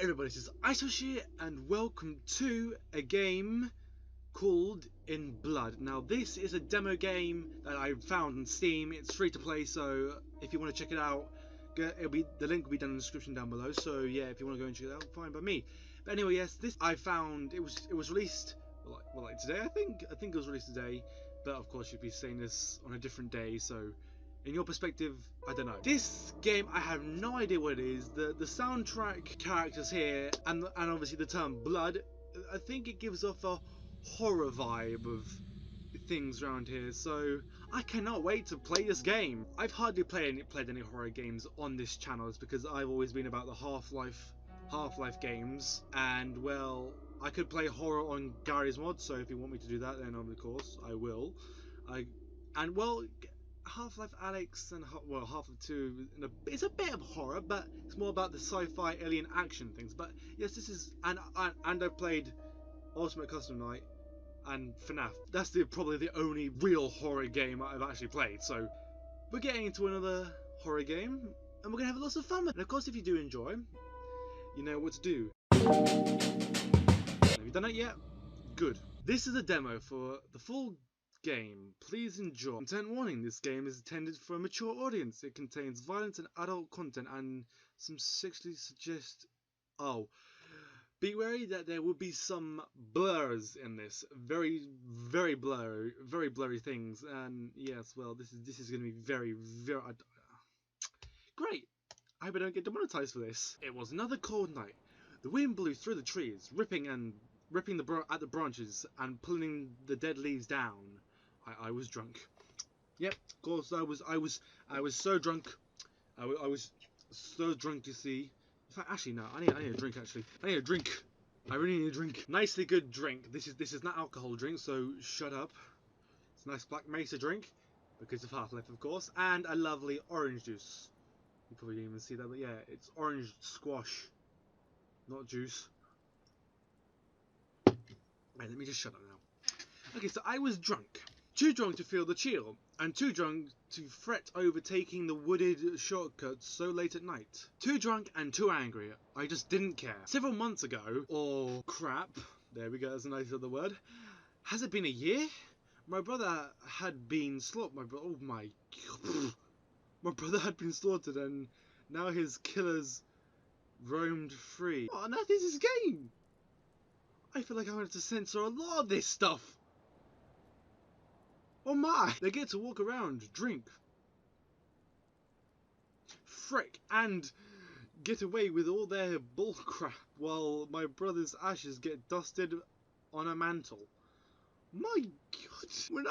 everybody, this is Eyesmasher and welcome to a game called In Blood. Now this is a demo game that I found on Steam. It's free to play, so if you want to check it out, the link will be down in the description down below. So yeah, if you want to go and check it out, fine by me. But anyway, yes, this I found it was released like today. I think it was released today, but of course you'd be saying this on a different day, so in your perspective, I don't know. This game, I have no idea what it is. The soundtrack characters here, and obviously the term blood, I think it gives off a horror vibe of things around here. So I cannot wait to play this game. I've hardly played any horror games on this channel, it's because I've always been about the Half-Life games, and well, I could play horror on Gary's mod. So if you want me to do that, then of course I will. Half-Life Alyx and Half-Life 2, it's a bit of horror, but it's more about the sci-fi alien action things. But yes, this is, and I've played Ultimate Custom Night and FNAF. That's probably the only real horror game I've actually played. So we're getting into another horror game, and we're gonna have lots of fun with it. And of course, if you do enjoy, you know what to do. Have you done it yet? Good. This is a demo for the full game. Please enjoy. Content warning: this game is intended for a mature audience. It contains violence and adult content and some sexually be wary that there will be some blurs in this. Very blurry things. And yes, well, this is going to be very great. I hope I don't get demonetized for this. It was another cold night. The wind blew through the trees, ripping at the branches and pulling the dead leaves down. I was drunk. Yep, of course I was so drunk. I was so drunk, you see. In fact, actually no, I need a drink. I need a drink. I really need a drink. Nicely good drink. This is not alcohol drink, so shut up. It's a nice Black Mesa drink because of Half-Life, of course, and a lovely orange juice. You probably didn't even see that, but yeah, it's orange squash, not juice. Right, let me just shut up now. Okay, so I was drunk. Too drunk to feel the chill, and too drunk to fret over taking the wooded shortcuts so late at night. Too drunk and too angry, I just didn't care. Several months ago, or crap, there we go, that's a nice other word. Has it been a year? My brother had been slaughtered. My brother had been slaughtered, and now his killers roamed free. What on earth is this game? I feel like I wanted to censor a lot of this stuff. Oh my! They get to walk around, drink, frick, and get away with all their bullcrap while my brother's ashes get dusted on a mantle. My God!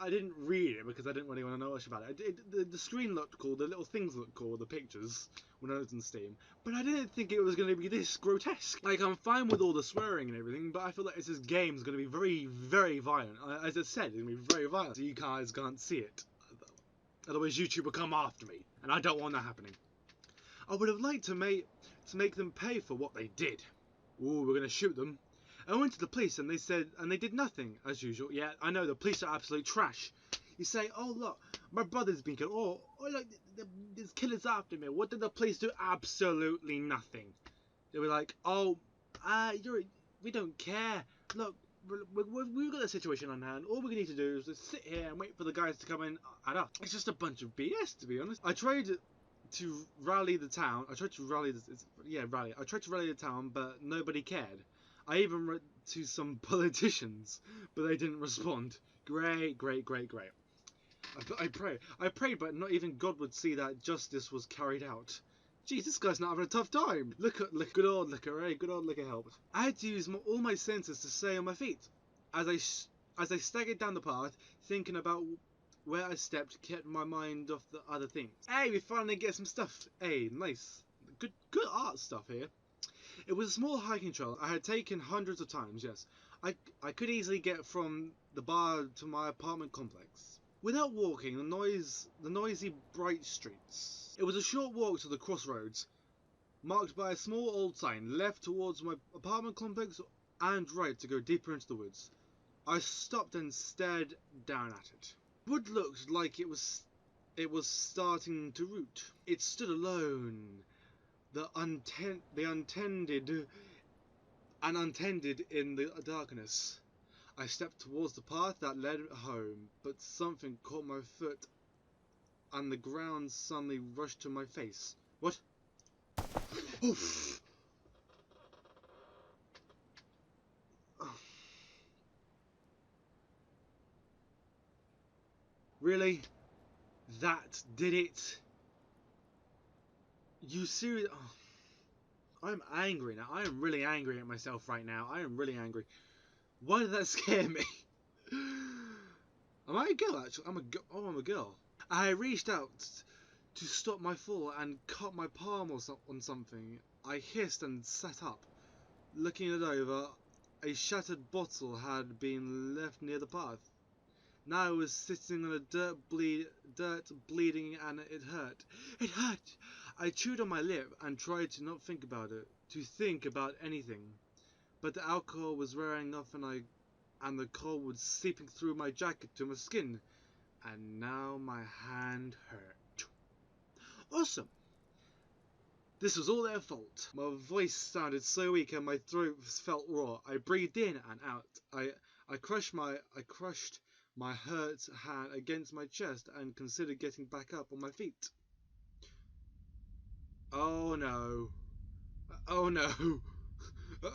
I didn't read it because I didn't really want to know much about it. The screen looked cool, the little things looked cool, the pictures when I was in Steam, but I didn't think it was going to be this grotesque. Like, I'm fine with all the swearing and everything, but I feel like this game is going to be very violent. As I said, it's going to be very violent, so you guys can't see it. Otherwise YouTube will come after me, and I don't want that happening. I would have liked to make them pay for what they did. Ooh, we're going to shoot them. I went to the police and they did nothing, as usual. Yeah, I know, the police are absolute trash. You say, oh look, my brother's been killed. Oh look, there's killers after me. What did the police do? Absolutely nothing. They were like, oh, we don't care. Look, we've got a situation on hand. All we need to do is just sit here and wait for the guys to come in at us. It's just a bunch of BS, to be honest. I tried to rally the town. I tried to rally the town, but nobody cared. I even wrote to some politicians, but they didn't respond. Great. I pray, but not even God would see that justice was carried out. Jeez, this guy's not having a tough time. Look, good old liquor, eh? Good old liquor helped. I had to use all my senses to stay on my feet. As I staggered down the path, thinking about where I stepped, kept my mind off the other things. Hey, we finally get some stuff. Hey, nice. Good art stuff here. It was a small hiking trail I had taken hundreds of times, yes. I could easily get from the bar to my apartment complex without walking the noisy bright streets. It was a short walk to the crossroads, marked by a small old sign, left towards my apartment complex and right to go deeper into the woods. I stopped and stared down at it. The wood looked like it was starting to root. It stood alone, the untended and untended in the darkness. I stepped towards the path that led home, but something caught my foot and the ground suddenly rushed to my face. What? Oof! Really? That did it? You serious? Oh. I'm angry now. I am really angry at myself right now. I am really angry. Why did that scare me? Am I a girl actually? Oh, I'm a girl. I reached out to stop my fall and cut my palm on something. I hissed and sat up. Looking it over, a shattered bottle had been left near the path. Now I was sitting on a dirt bleeding, and it hurt. It hurt! I chewed on my lip and tried to not think about it, to think about anything. But the alcohol was wearing off and the cold was seeping through my jacket to my skin. And now my hand hurt. Awesome! This was all their fault. My voice sounded so weak and my throat felt raw. I breathed in and out. I crushed my hurt hand against my chest and considered getting back up on my feet. Oh no. Oh no.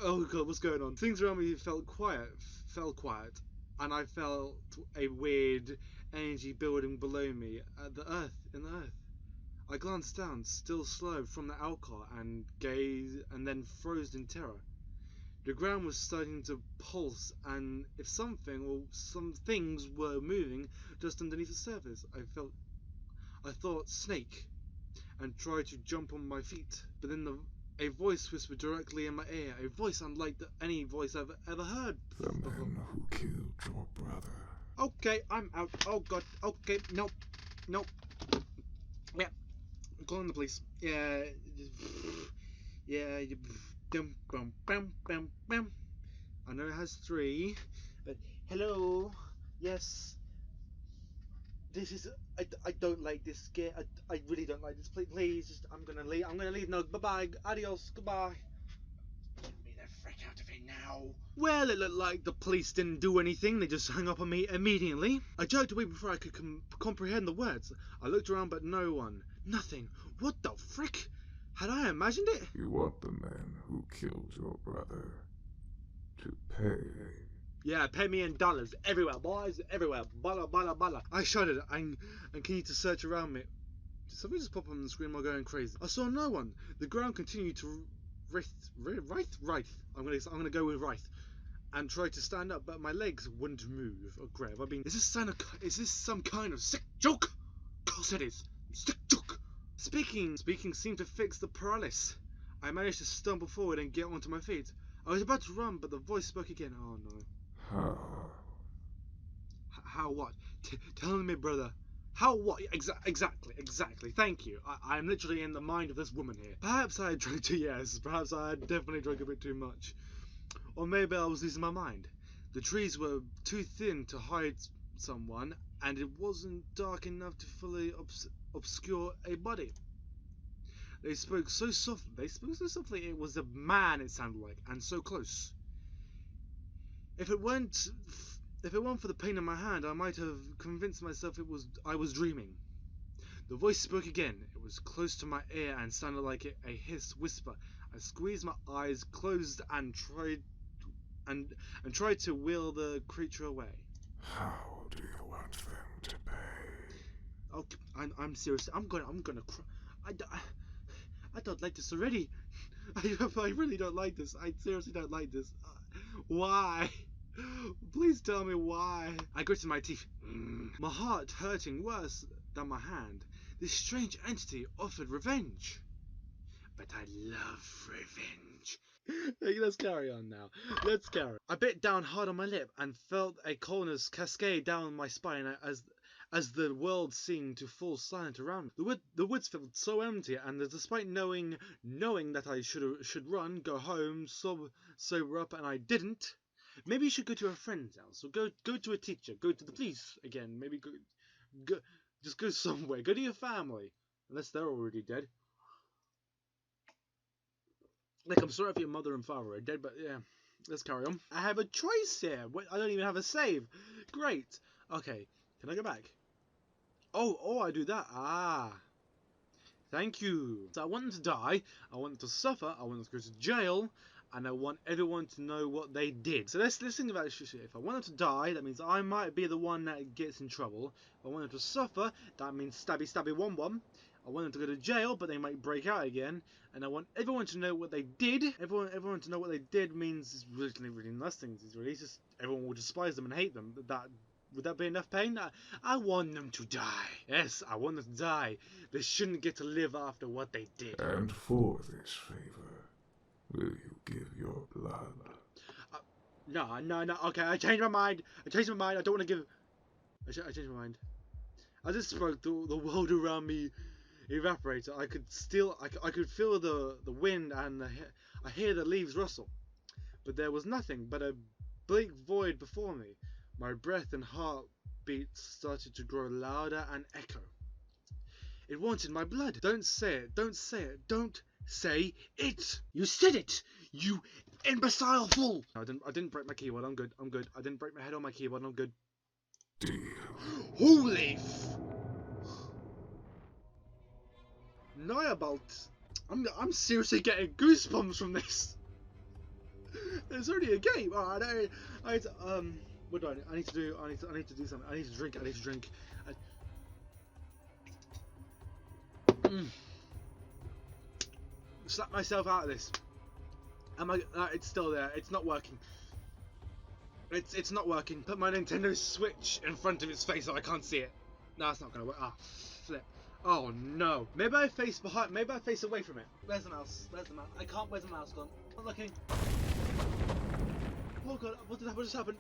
Oh god, what's going on? Things around me felt quiet, and I felt a weird energy building below me in the earth. I glanced down, still slow from the alcohol, and gazed, and then froze in terror. The ground was starting to pulse, and if something or some things were moving just underneath the surface. I thought snake, and tried to jump on my feet, but then a voice whispered directly in my ear, a voice unlike any voice I've ever heard. The man who killed your brother. Okay, I'm out. Oh god. Okay, nope. Yeah, I'm calling the police. Yeah. I know it has 3, but hello. Yes. This is. I don't like this scare. I really don't like this. Please, just, I'm gonna leave. No, bye bye. Adios. Goodbye. Get me the frick out of here now. Well, it looked like the police didn't do anything. They just hung up on me immediately. I jerked away before I could comprehend the words. I looked around, but no one. Nothing. What the frick? Had I imagined it? You want the man who killed your brother to pay. Yeah, pay me in dollars. Everywhere, boys. Everywhere. Bala, bala, bala. I shuddered and continued to search around me. Did something just pop on the screen while going crazy? I saw no one. The ground continued to writhe. I'm gonna go with writhe. And tried to stand up, but my legs wouldn't move. Oh great, is this some kind of sick joke? Of course it is. Sick joke. Speaking seemed to fix the paralysis. I managed to stumble forward and get onto my feet. I was about to run, but the voice spoke again. Oh no. How? How what? Tell me, brother. How what? Exactly. Thank you. I'm literally in the mind of this woman here. Perhaps I drank perhaps I had definitely drank a bit too much. Or maybe I was losing my mind. The trees were too thin to hide someone, and it wasn't dark enough to fully obscure a body. They spoke so softly it was a man, it sounded like, and so close. If it weren't for the pain in my hand, I might have convinced myself I was dreaming. The voice spoke again. It was close to my ear and sounded like a whisper. I squeezed my eyes closed and tried to will the creature away. How do you want them to pay? Oh, I'm serious. I'm gonna cry. I don't like this already. I really don't like this. I seriously don't like this. Why? Please tell me why. I gritted my teeth. My heart hurting worse than my hand. This strange entity offered revenge. But I love revenge. Let's carry on now. Let's carry. I bit down hard on my lip and felt a coldness cascade down my spine as the world seemed to fall silent around me. The woods felt so empty, and despite knowing that I should run, go home, sober up, and I didn't. Maybe you should go to a friend's house, or go to a teacher, go to the police again. Maybe just go somewhere. Go to your family, unless they're already dead. Like, I'm sorry if your mother and father are dead, but yeah, let's carry on. I have a choice here. Wait, I don't even have a save. Great. Okay, can I go back? Oh, I do that. Ah. Thank you. So I want them to die, I want them to suffer, I want them to go to jail, and I want everyone to know what they did. So let's think about this. If I want them to die, that means I might be the one that gets in trouble. If I want them to suffer, that means stabby stabby 1-1. I want them to go to jail, but they might break out again. And I want everyone to know what they did. Everyone to know what they did means really nothing. It's really just everyone will despise them and hate them. Would that be enough pain? I want them to die. Yes, I want them to die. They shouldn't get to live after what they did. And for this favor, will you give your blood? No. Okay, I changed my mind. I don't want to give. I changed my mind. I just spoke. The world around me evaporated. I could feel the wind and I hear the leaves rustle. But there was nothing but a bleak void before me. My breath and heartbeat started to grow louder and echo. It wanted my blood. Don't say it. Don't say it. Don't say it. You said it. You imbecile fool. I didn't break my keyboard. I'm good. I didn't break my head on my keyboard. I'm good. Deal. Holy Niabolt. I'm seriously getting goosebumps from this. It's only a game. Oh, what do I need to do? I need to do something. I need to drink. Slap myself out of this. It's still there. It's not working. It's not working. Put my Nintendo Switch in front of its face so I can't see it. No, it's not gonna work. Ah, flip. Oh no. Maybe I face behind. Maybe I face away from it. Where's the mouse? I can't. Where's the mouse gone? I'm looking. Oh god, what just happened?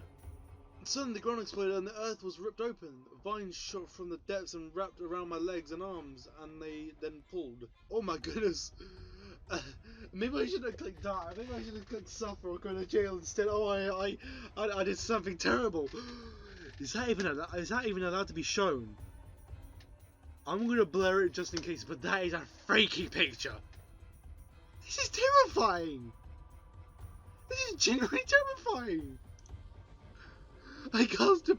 Suddenly the ground exploded and the earth was ripped open. Vines shot from the depths and wrapped around my legs and arms, and they then pulled. Oh my goodness. Maybe I should have clicked die. Maybe I should have clicked suffer or go to jail instead. Oh, I did something terrible. Is that even allowed to be shown? I'm gonna blur it just in case, but that is a freaky picture. This is terrifying. This is genuinely terrifying. I gasped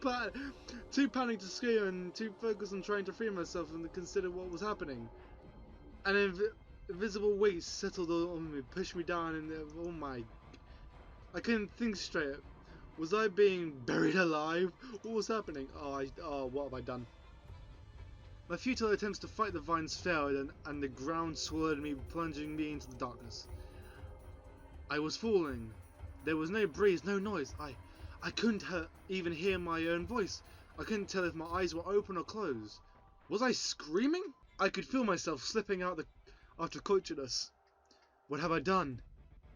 too panicked to scream and too focused on trying to free myself and consider what was happening. An invisible weight settled on me, pushed me down, and oh my... I couldn't think straight. Was I being buried alive? What was happening? Oh, what have I done? My futile attempts to fight the vines failed, and the ground swallowed me, plunging me into the darkness. I was falling. There was no breeze, no noise. I couldn't even hear my own voice. I couldn't tell if my eyes were open or closed. Was I screaming? I could feel myself slipping out after consciousness. What have I done?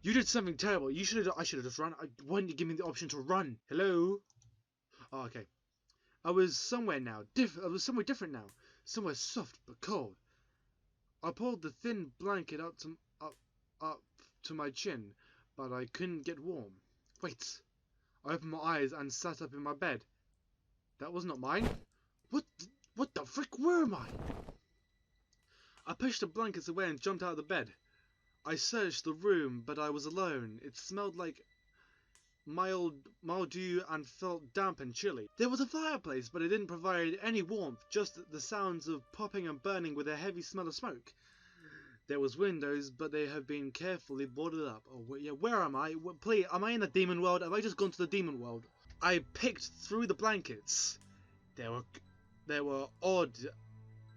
You did something terrible. I should have just run. Why didn't you give me the option to run? Hello? Oh, okay. I was somewhere now. I was somewhere different now. Somewhere soft but cold. I pulled the thin blanket up to my chin, but I couldn't get warm. Wait. I opened my eyes and sat up in my bed. That was not mine. What the frick? Where am I? I pushed the blankets away and jumped out of the bed. I searched the room, but I was alone. It smelled like mildew and felt damp and chilly. There was a fireplace, but it didn't provide any warmth, just the sounds of popping and burning with a heavy smell of smoke. There was windows, but they have been carefully boarded up. Oh, yeah, where am I? Please, am I in the demon world? Have I just gone to the demon world? I picked through the blankets. They were odd.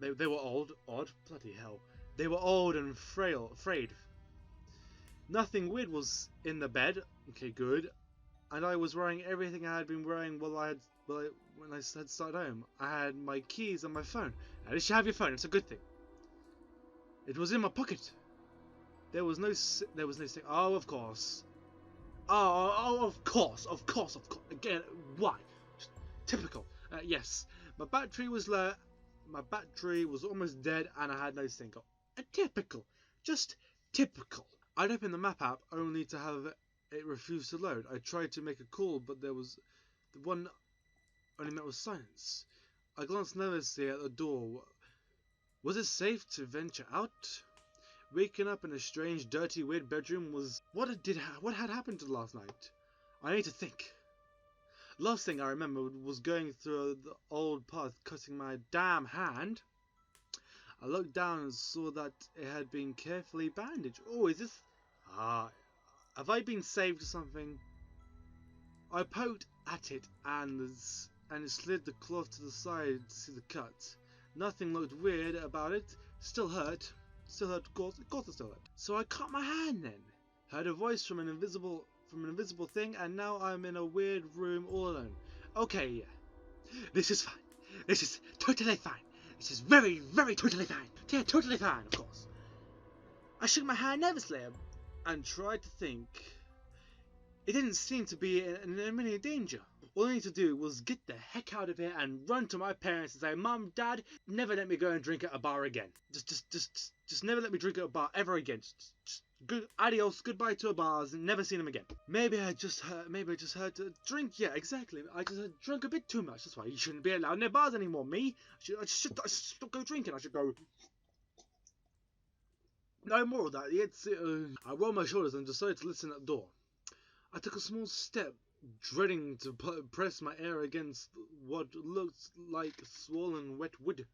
They were old. Odd? Bloody hell. They were old and frayed. Nothing weird was in the bed. Okay, good. And I was wearing everything I had been wearing when I had started home. I had my keys and my phone. At least you have your phone. It's a good thing. It was in my pocket. There was no thing. Oh, of course. Of course. Again, why? Typical. Yes. My battery was low. My battery was almost dead, and I had no sync. Typical. Just typical. I'd open the map app only to have it refuse to load. I tried to make a call, but the one only met with silence. I glanced nervously at the door. Was it safe to venture out? Waking up in a strange, dirty, weird bedroom was... What had happened to last night? I need to think. Last thing I remember was going through the old path, cutting my damn hand. I looked down and saw that it had been carefully bandaged. Oh, is this... have I been saved or something? I poked at it and slid the cloth to the side to see the cut. Nothing looked weird about it. Still hurt. Of course it still hurt. So I cut my hand then. Heard a voice from an invisible thing, and now I'm in a weird room all alone. Okay, yeah. This is fine. This is totally fine. This is very, very totally fine. Yeah, totally fine, of course. I shook my hand nervously and tried to think. It didn't seem to be in immediate danger. All I need to do was get the heck out of here and run to my parents and say, Mum, Dad, never let me go and drink at a bar again. Just never let me drink at a bar ever again. Adios, goodbye to a bars, and never seen them again. Maybe I just heard to drink. Yeah, exactly. I just drunk a bit too much. That's why you shouldn't be allowed in their bars anymore. Me, I should go drinking. I should go. No more of that. I rolled my shoulders and decided to listen at the door. I took a small step, dreading to press my ear against what looked like swollen wet wood.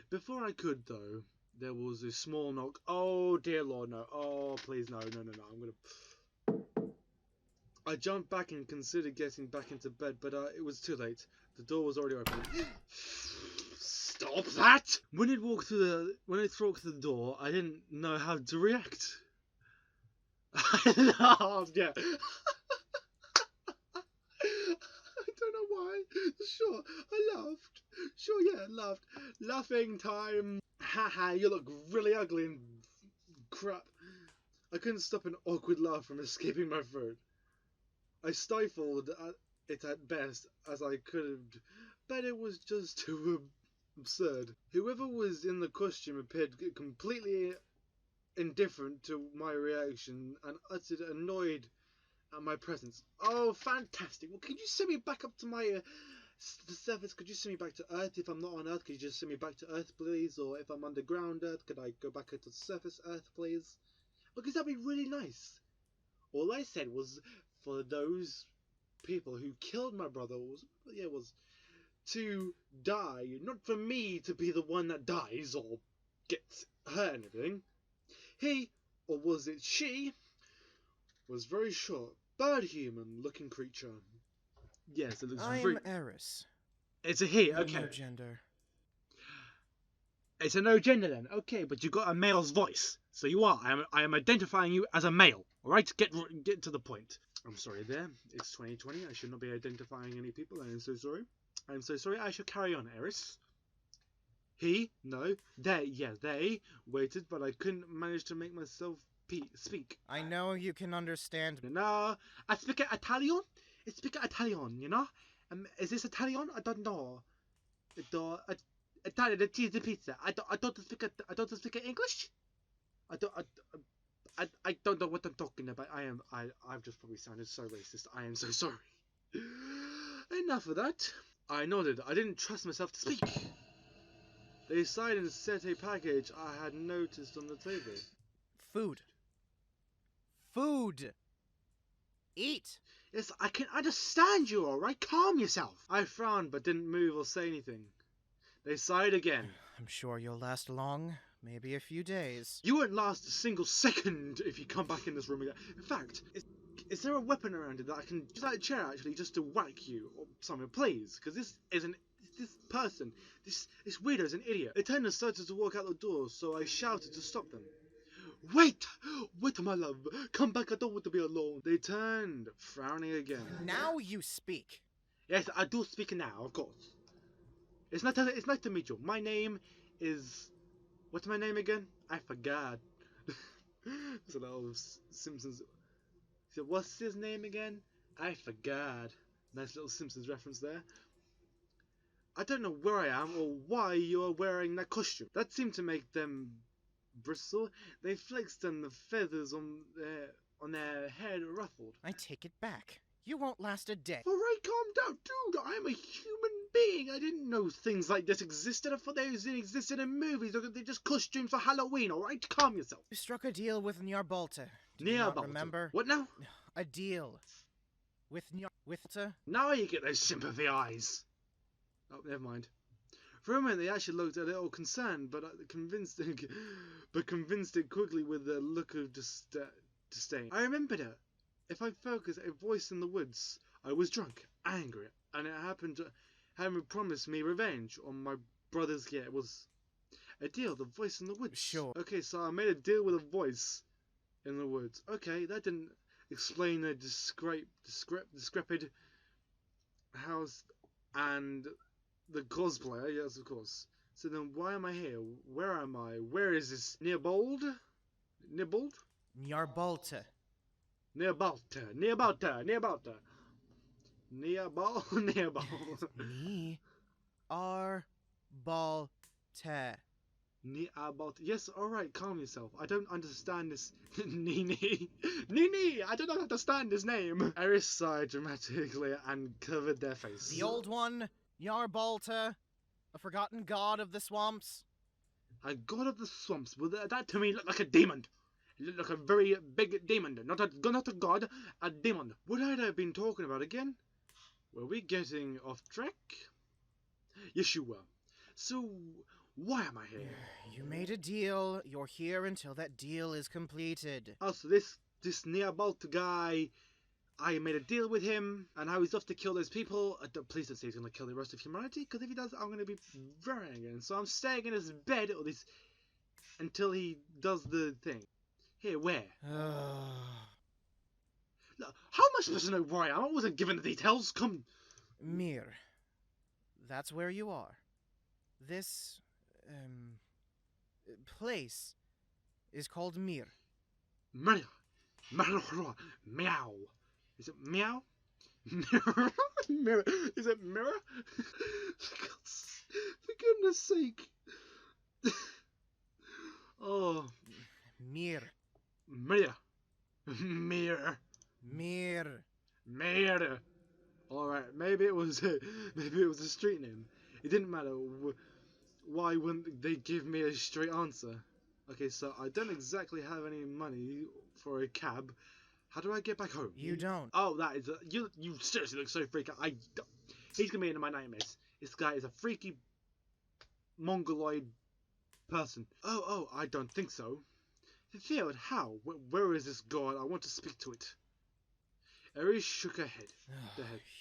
Before I could, though, there was a small knock. Oh dear Lord, no. Oh, please, no. I jumped back and considered getting back into bed, but it was too late. The door was already open. Stop that! When it walked through the door, I didn't know how to react. I laughed, yeah. I don't know why. Sure, I laughed. Sure, yeah, laughed. Laughing time. Haha, you look really ugly and crap. I couldn't stop an awkward laugh from escaping my throat. I stifled it at best as I could, but it was just too absurd. Whoever was in the costume appeared completely indifferent to my reaction and uttered annoyed at my presence. Oh, fantastic. Well, could you send me back up to my the surface? Could you send me back to Earth? If I'm not on Earth, could you just send me back to Earth, please? Or if I'm underground Earth, could I go back to the surface Earth, please? Because that'd be really nice. All I said was for those people who killed my brother was to die, not for me to be the one that dies or gets hurt or anything. He, or was it she, was very short, bird-human looking creature. Yes, it looks very... I'm Eris. It's a he, okay. No gender. It's a no gender then, okay, but you got a male's voice. So you are. I am identifying you as a male, alright? Get to the point. I'm sorry there. It's 2020. I should not be identifying any people. I am so sorry. I'm so sorry. I shall carry on, Eris. He, no, they waited, but I couldn't manage to make myself speak. I know you can understand. No, I speak Italian. I speak Italian, you know. Is this Italian? I don't know. Italian, the cheese, the pizza. I don't speak English. I don't know what I'm talking about. I've just probably sounded so racist. I am so sorry. Enough of that. I nodded. I didn't trust myself to speak. They sighed and set a package I had noticed on the table. Food. Food. Eat. Yes, I can understand you, alright? Calm yourself. I frowned but didn't move or say anything. They sighed again. I'm sure you'll last long. Maybe a few days. You won't last a single second if you come back in this room again. In fact, is there a weapon around it that I can use that chair actually just to whack you or something, please? Because this weirdo is an idiot. They turned and started to walk out the door, so I shouted to stop them. Wait, my love. Come back, I don't want to be alone. They turned, frowning again. Now you speak. Yes, I do speak now, of course. It's nice to meet you. My name is... What's my name again? I forgot. It's a little Simpsons... So what's his name again? I forgot. Nice little Simpsons reference there. I don't know where I am or why you are wearing that costume. That seemed to make them bristle. They flexed and the feathers on their head ruffled. I take it back. You won't last a day. Alright, calm down. Dude, I am a human being. I didn't know things like this existed. I thought they existed in movies. They're just costumes for Halloween, alright? Calm yourself. You struck a deal with Nyarbalta. Do you not remember? What now? A deal. With Now you get those sympathy eyes. Oh, never mind. For a moment, they actually looked a little concerned, but convinced it quickly with a look of disdain. I remembered her. If I focus, a voice in the woods. I was drunk, angry, and it happened to having promised me revenge on my brother's. Yeah, it was a deal. The voice in the woods. Sure. Okay, so I made a deal with a voice in the woods. Okay, that didn't explain the discrepid house and the cosplayer. Yes, of course. So then, why am I here? Where am I? Where is this? Nibald? Nyarbalta. Nearbalta. Yes, alright, calm yourself. I don't understand this. Nini, I do not understand this name. Eris sighed dramatically and covered their face. The old one, Nyarbalta, a forgotten god of the swamps. A god of the swamps? Well, that to me looked like a demon. It looked like a very big demon. Not a god, a demon. What had I been talking about again? Were we getting off track? Yes, you were. So, why am I here? You made a deal. You're here until that deal is completed. Oh, so this Neabalta guy, I made a deal with him, and now he's off to kill those people. Please don't say he's going to kill the rest of humanity, because if he does, I'm going to be very angry. So I'm staying in his bed until he does the thing. Here, where? Look, how am I supposed to know where I am? I wasn't given the details. Come. Mir. That's where you are. This, place is called Mir. Meow. Is it meow? Mirror. Is it mirror? For goodness sake. Oh. Mir. Alright, maybe it was a street name. It didn't matter. Why wouldn't they give me a straight answer? Okay, so I don't exactly have any money for a cab. How do I get back home? You don't. Oh, that is you seriously look so freaky. He's gonna be into my nightmares. This guy is a freaky mongoloid person. Oh, I don't think so. Field, how? Where is this god? I want to speak to it. Eris shook her head.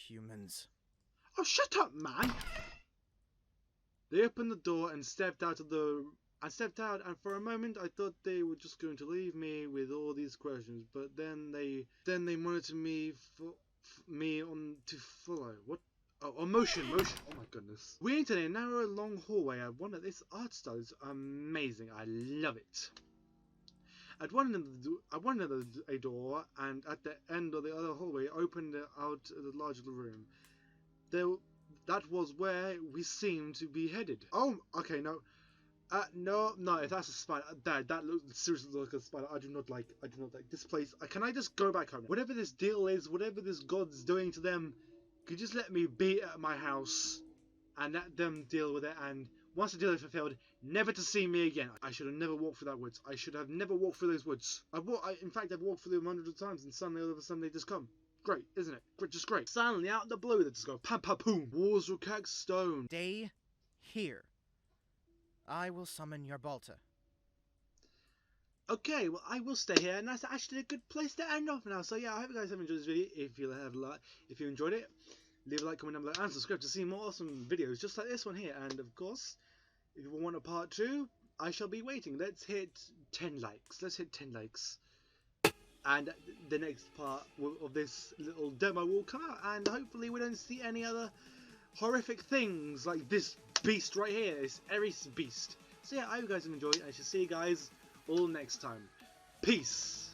Humans. Oh, shut up, man! They opened the door and stepped out, and for a moment I thought they were just going to leave me with all these questions, but then they monitored me to follow. What? Oh, motion! Oh my goodness. We entered a narrow, long hallway. This art style is amazing. I love it. At one end of a door, and at the end of the other hallway opened out the larger room. That was where we seemed to be headed. Oh, okay, no. No, if that's a spider, that looks seriously like a spider. I do not like this place. Can I just go back home? Whatever this deal is, whatever this god's doing to them, could you just let me be at my house and let them deal with it, and once the deal is fulfilled, never to see me again. I should have never walked through that woods. I should have never walked through those woods. In fact, I've walked through them hundreds of times, and suddenly, all of a sudden, they just come. Great, isn't it? Just great. Suddenly, out of the blue, they just go pam pam boom. Walls were cracked stone. Stay here. I will summon Nyarbalta. Okay, well, I will stay here, and that's actually a good place to end off now. So yeah, I hope you guys have enjoyed this video. If you enjoyed it, leave a like, comment down below, and subscribe to see more awesome videos just like this one here. And of course, if you want a part 2, I shall be waiting. Let's hit 10 likes. And the next part of this little demo will come out, and hopefully we don't see any other horrific things like this beast right here, this Eris beast. So yeah, I hope you guys have enjoyed, and I shall see you guys all next time. Peace!